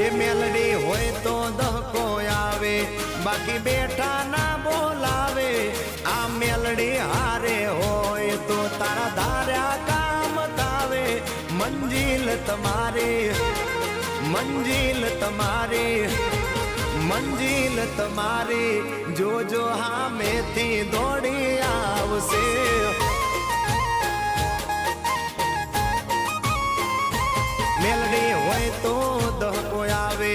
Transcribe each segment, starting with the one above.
એ મેલડી હોય તો દહકો આવે, બાકી બેઠા ના બોલાવે। આ મેલડી હારે હોય તો તારા ધાર્યા કામ થાવે। મંજિલ તમારી, મંજિલ તમારી, મંજિલ તમારી જોજો હામેથી દોડી આવશે। મેલડી હોય તો દહકો આવે,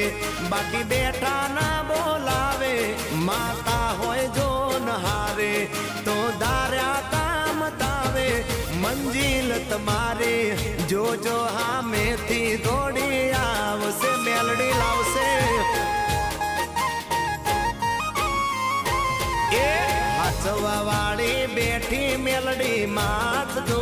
બાકી બેઠા ના બોલાવે। માતા હોય જો નહારે તો ધાર્યા કામ થાવે। મંજિલ તમારી જોજો હામેથી દોડી આવશે। મેલડી લાવશે એ હાચવા વાળી બેઠી મેલડી માથ જો